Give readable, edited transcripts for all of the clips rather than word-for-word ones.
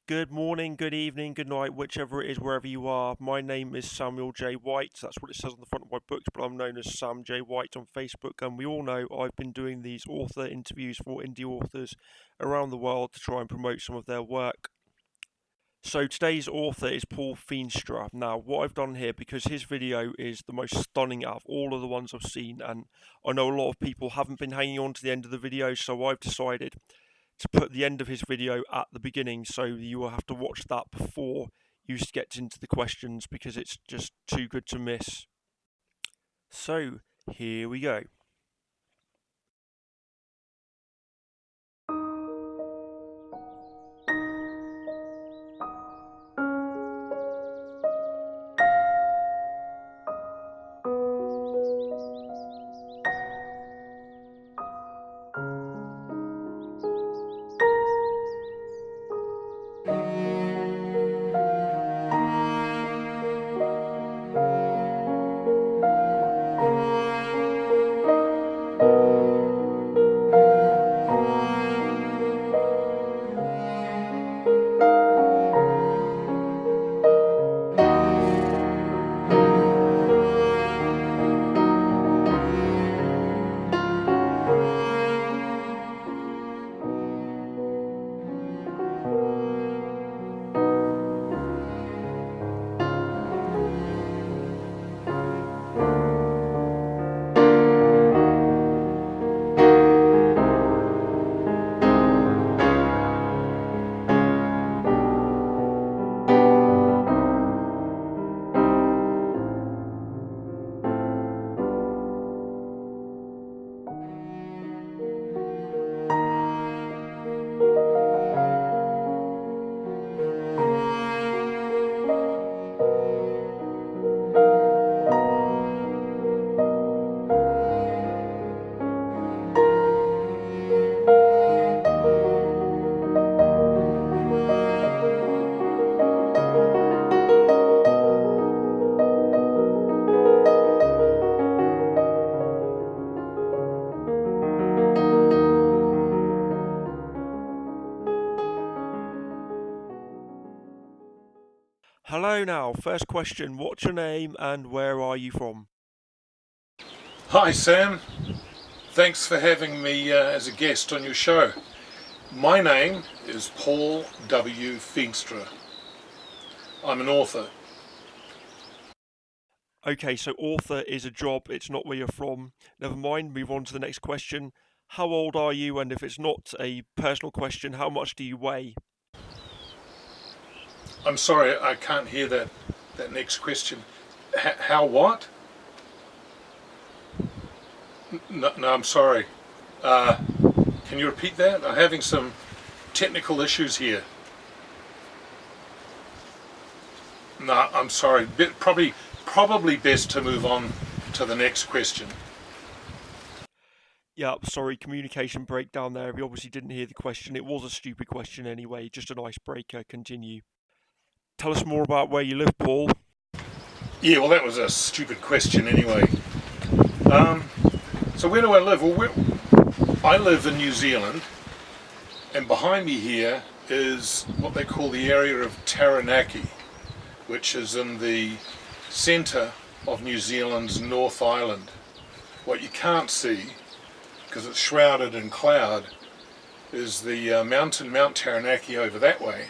Good morning, good evening, good night, whichever it is, wherever you are. My name is Samuel J. White. That's what it says on the front of my books, but I'm known as Sam J. White on Facebook. And we all know I've been doing these author interviews for indie authors around the world to try and promote some of their work. So today's author is Paul Feenstra. Now, what I've done here, because his video is the most stunning out of all of the ones I've seen, and I know a lot of people haven't been hanging on to the end of the video, so I've decided to put the end of his video at the beginning, so you will have to watch that before you get into the questions because it's just too good to miss. So here we go. Hello now, first question, what's your name and where are you from? Hi Sam, thanks for having me as a guest on your show. My name is Paul W Feentsra. I'm an author. Okay, so author is a job, it's not where you're from. Never mind, move on to the next question. How old are you, and if it's not a personal question, how much do you weigh? I'm sorry, I can't hear that next question. How what? No, I'm sorry. Can you repeat that? I'm having some technical issues here. No, I'm sorry. Probably best to move on to the next question. Yeah, sorry, communication breakdown there. We obviously didn't hear the question. It was a stupid question anyway, just an icebreaker. Continue. Tell us more about where you live, Paul. Yeah, well, that was a stupid question anyway. So where do I live? Well, I live in New Zealand, and behind me here is what they call the area of Taranaki, which is in the centre of New Zealand's North Island. What you can't see, because it's shrouded in cloud, is the mountain Mount Taranaki over that way,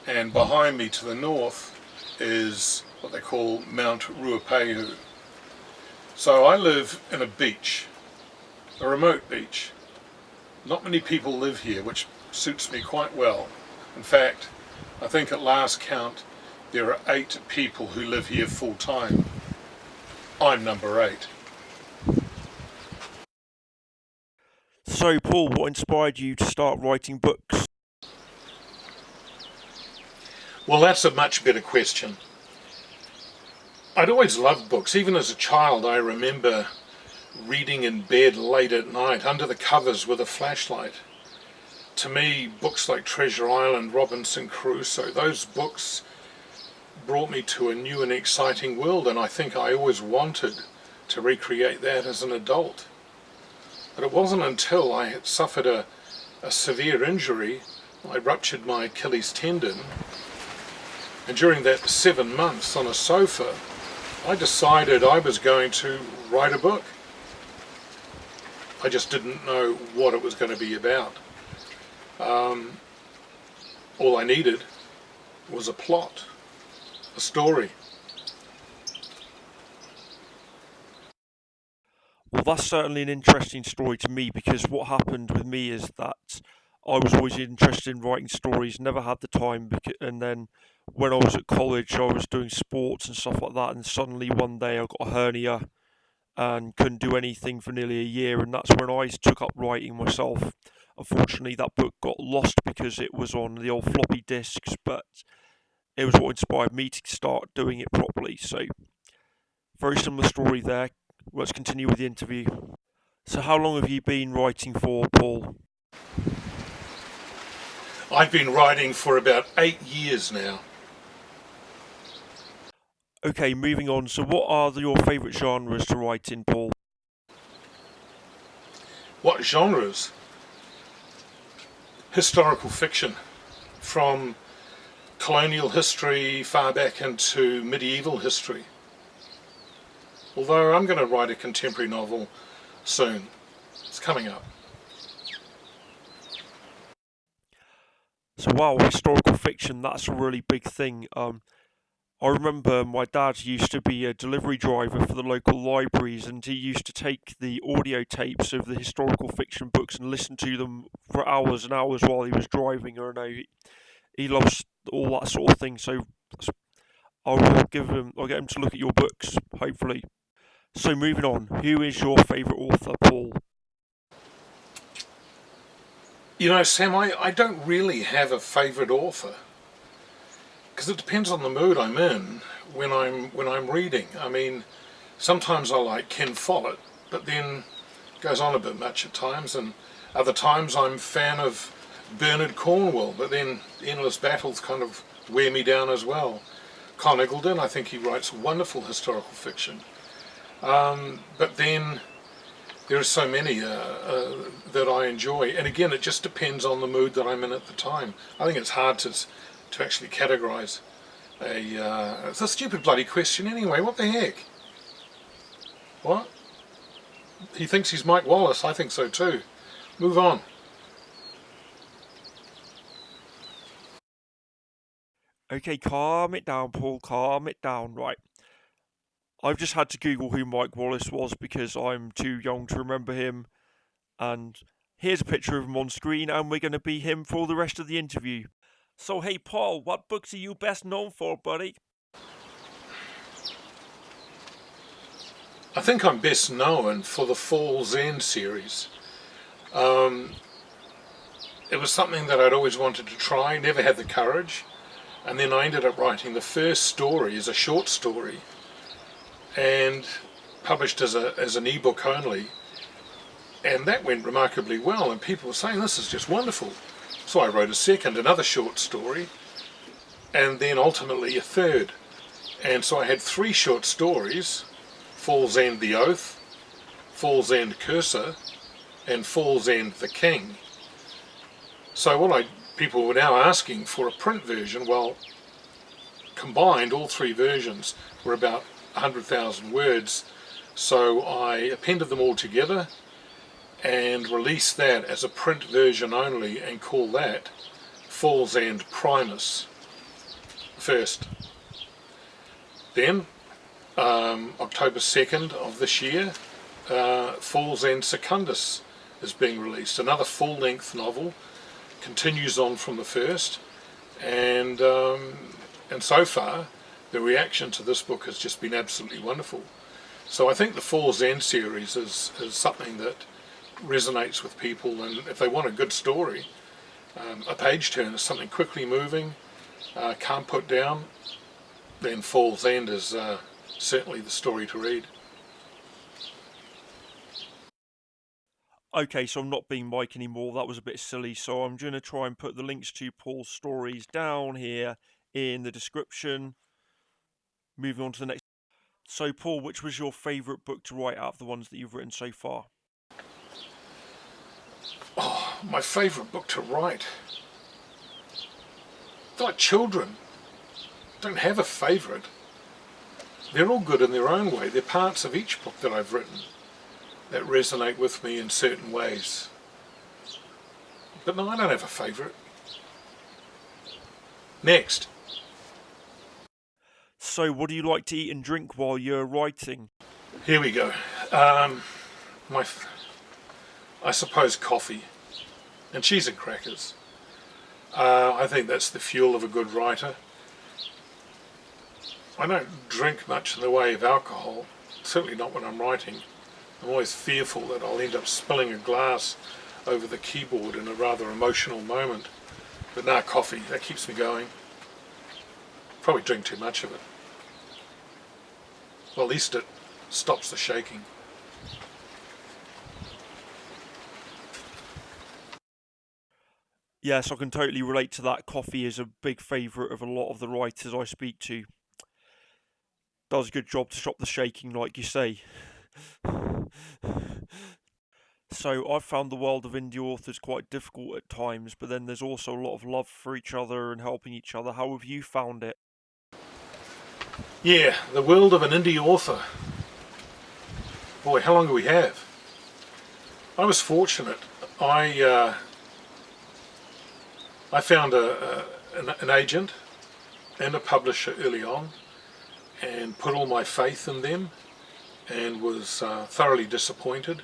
and behind me to the north is what they call Mount Ruapehu. So I live in a beach, a remote beach. Not many people live here, which suits me quite well. In fact, I think at last count there are 8 people who live here full time. I'm number 8. So, Paul, what inspired you to start writing books? Well, that's a much better question. I'd always loved books. Even as a child, I remember reading in bed late at night under the covers with a flashlight. To me, books like Treasure Island, Robinson Crusoe, those books brought me to a new and exciting world, and I think I always wanted to recreate that as an adult. But it wasn't until I had suffered a severe injury I ruptured my Achilles tendon, and during that 7 months on a sofa, I decided I was going to write a book. I just didn't know what it was going to be about. All I needed was a plot, a story. Well, that's certainly an interesting story to me, because what happened with me is that I was always interested in writing stories, never had the time, and then when I was at college, I was doing sports and stuff like that, and suddenly one day I got a hernia and couldn't do anything for nearly a year, and that's when I took up writing myself. Unfortunately, that book got lost because it was on the old floppy disks, but it was what inspired me to start doing it properly. So, very similar story there. Let's continue with the interview. So, how long have you been writing for, Paul? I've been writing for about 8 years now. Okay, moving on. So, what are your favourite genres to write in, Paul? What genres? Historical fiction, from colonial history far back into medieval history. Although I'm going to write a contemporary novel soon. It's coming up. So, wow, historical fiction, that's a really big thing. I remember my dad used to be a delivery driver for the local libraries, and he used to take the audio tapes of the historical fiction books and listen to them for hours and hours while he was driving. I know he loves all that sort of thing, so I'll get him to look at your books, hopefully. So moving on, who is your favourite author, Paul? You know, Sam, I don't really have a favourite author, because it depends on the mood I'm in when I'm reading. I mean, sometimes I like Ken Follett, but then it goes on a bit much at times, and other times I'm a fan of Bernard Cornwell, but then Endless Battles kind of wear me down as well. Con Eggleton, I think he writes wonderful historical fiction. But then there are so many that I enjoy, and again, it just depends on the mood that I'm in at the time. I think it's hard to actually categorise it's a stupid bloody question anyway. What the heck? What? He thinks he's Mike Wallace. I think so too. Move on. Okay, calm it down, Paul, calm it down. Right. I've just had to Google who Mike Wallace was because I'm too young to remember him. And here's a picture of him on screen, and we're going to be him for the rest of the interview. So, hey, Paul, what books are you best known for, buddy? I think I'm best known for the Fall's End series. It was something that I'd always wanted to try, never had the courage, and then I ended up writing the first story as a short story and published as an ebook only, and that went remarkably well, and people were saying this is just wonderful. So I wrote a second, another short story, and then ultimately a third. And so I had 3 short stories: Fall's End the Oath, Fall's End Cursor, and Fall's End the King. So people were now asking for a print version. Well, combined, all 3 versions were about 100,000 words. So I appended them all together and released that as a print version only, and call that Fall's End Primus first. Then, October 2nd of this year, Fall's End Secundus is being released. Another full-length novel, continues on from the first, and so far the reaction to this book has just been absolutely wonderful. So I think the Fall's End series is something that resonates with people, and if they want a good story, a page turner, something quickly moving, can't put down, then Fall's End is certainly the story to read. Okay, so I'm not being Mike anymore. That was a bit silly. So I'm going to try and put the links to Paul's stories down here in the description. Moving on to the next. So, Paul, which was your favourite book to write out of the ones that you've written so far? Oh, my favourite book to write. They're like children. Don't have a favourite. They're all good in their own way. They're parts of each book that I've written that resonate with me in certain ways. But no, I don't have a favourite. Next. So, what do you like to eat and drink while you're writing? Here we go. I suppose coffee and cheese and crackers. I think that's the fuel of a good writer. I don't drink much in the way of alcohol, certainly not when I'm writing. I'm always fearful that I'll end up spilling a glass over the keyboard in a rather emotional moment. But nah, coffee, that keeps me going. Probably drink too much of it. Well, at least it stops the shaking. Yes, I can totally relate to that. Coffee is a big favourite of a lot of the writers I speak to. Does a good job to stop the shaking, like you say. So I've found the world of indie authors quite difficult at times, but then there's also a lot of love for each other and helping each other. How have you found it? Yeah, the world of an indie author. Boy, how long do we have? I was fortunate. I found an agent and a publisher early on and put all my faith in them and was thoroughly disappointed.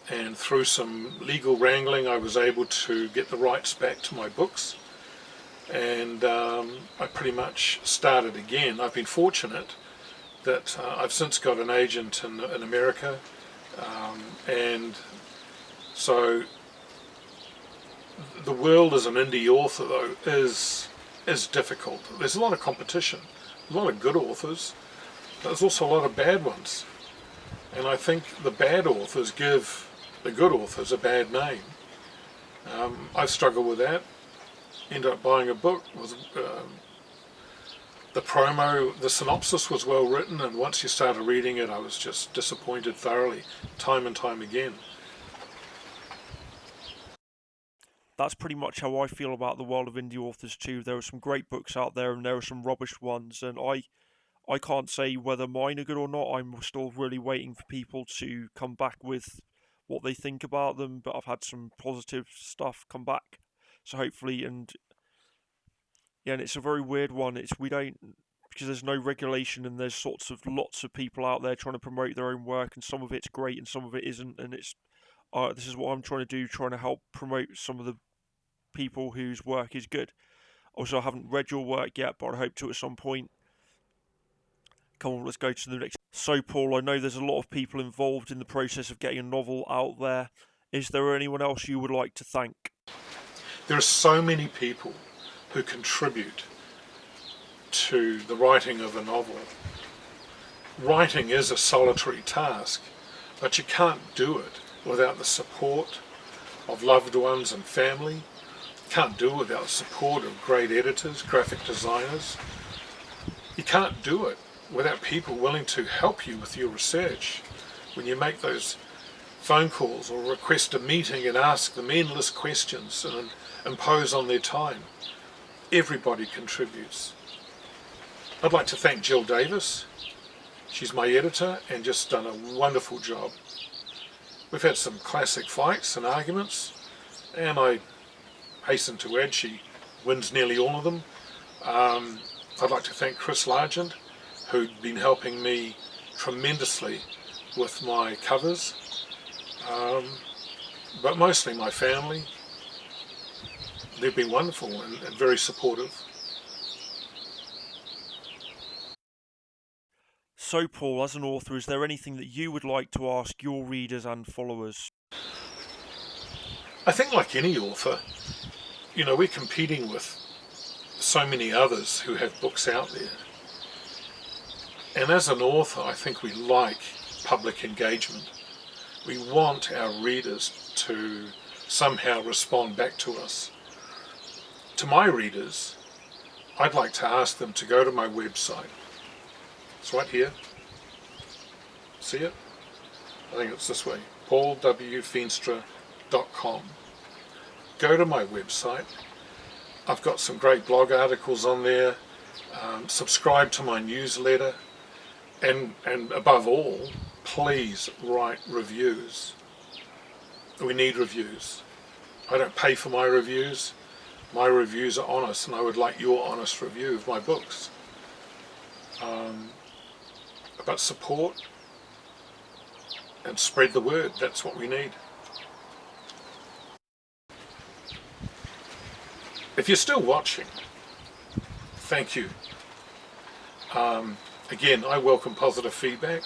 And through some legal wrangling I was able to get the rights back to my books, and I pretty much started again. I've been fortunate that I've since got an agent in America, and so the world as an indie author though is difficult. There's a lot of competition, a lot of good authors, but there's also a lot of bad ones, and I think the bad authors give the good authors a bad name. I've struggled with that. Ended up buying a book with the promo, the synopsis was well written, and once you started reading it I was just disappointed thoroughly, time and time again. That's pretty much how I feel about the world of indie authors too. There are some great books out there and there are some rubbish ones, and I can't say whether mine are good or not. I'm still really waiting for people to come back with what they think about them, but I've had some positive stuff come back. So hopefully, and yeah, and it's a very weird one. We don't, because there's no regulation and there's sorts of lots of people out there trying to promote their own work, and some of it's great and some of it isn't. And this is what I'm trying to do, trying to help promote some of the people whose work is good. Also, I haven't read your work yet, but I hope to at some point. Come on, let's go to the next. So, Paul, I know there's a lot of people involved in the process of getting a novel out there. Is there anyone else you would like to thank? There are so many people who contribute to the writing of a novel. Writing is a solitary task, but you can't do it without the support of loved ones and family. You can't do it without the support of great editors, graphic designers. You can't do it without people willing to help you with your research. When you make those phone calls or request a meeting and ask them endless questions and impose on their time, everybody contributes. I'd like to thank Jill Davis. She's my editor and just done a wonderful job. We've had some classic fights and arguments, and I hasten to add she wins nearly all of them. I'd like to thank Chris Largent, who'd been helping me tremendously with my covers, but mostly my family. They've been wonderful and very supportive. So, Paul, as an author, is there anything that you would like to ask your readers and followers? I think like any author, we're competing with so many others who have books out there. And as an author, I think we like public engagement. We want our readers to somehow respond back to us. To my readers, I'd like to ask them to go to my website. It's right here. See it? I think it's this way. paulwfeenstra.com. Go to my website I've got some great blog articles on there. Subscribe to my newsletter, and above all, please write reviews. We need reviews. I don't pay for my reviews. My reviews are honest, and I would like your honest review of my books. But support and spread the word. That's what we need. If you're still watching, thank you. Again, I welcome positive feedback.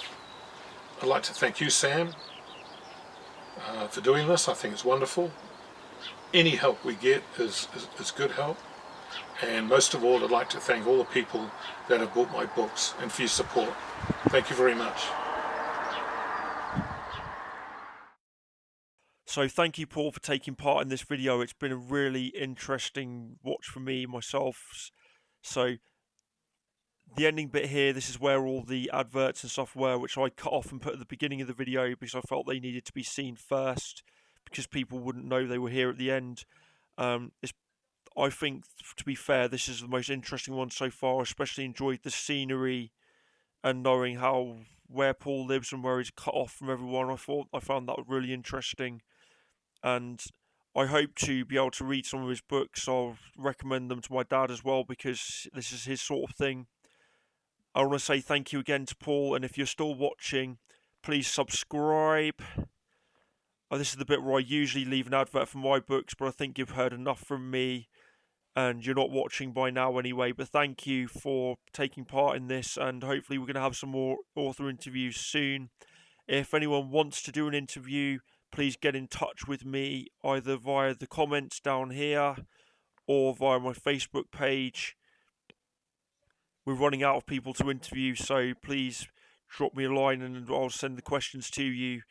I'd like to thank you, Sam, for doing this. I think it's wonderful. Any help we get is good help. And most of all, I'd like to thank all the people that have bought my books and for your support. Thank you very much. So thank you, Paul, for taking part in this video. It's been a really interesting watch for me, myself. So the ending bit here, this is where all the adverts and stuff were, which I cut off and put at the beginning of the video because I felt they needed to be seen first because people wouldn't know they were here at the end. I think, to be fair, this is the most interesting one so far. I especially enjoyed the scenery and knowing where Paul lives and where he's cut off from everyone. I found that really interesting, and I hope to be able to read some of his books. I'll recommend them to my dad as well because this is his sort of thing. I want to say thank you again to Paul, and if you're still watching, please subscribe. This is the bit where I usually leave an advert for my books, but I think you've heard enough from me and you're not watching by now anyway. But thank you for taking part in this, and hopefully we're going to have some more author interviews soon. If anyone wants to do an interview, please get in touch with me either via the comments down here or via my Facebook page. We're running out of people to interview, so please drop me a line and I'll send the questions to you.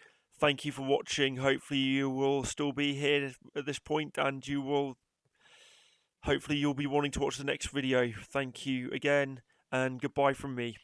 Thank you for watching. Hopefully you will still be here at this point and hopefully you'll be wanting to watch the next video. Thank you again, and goodbye from me.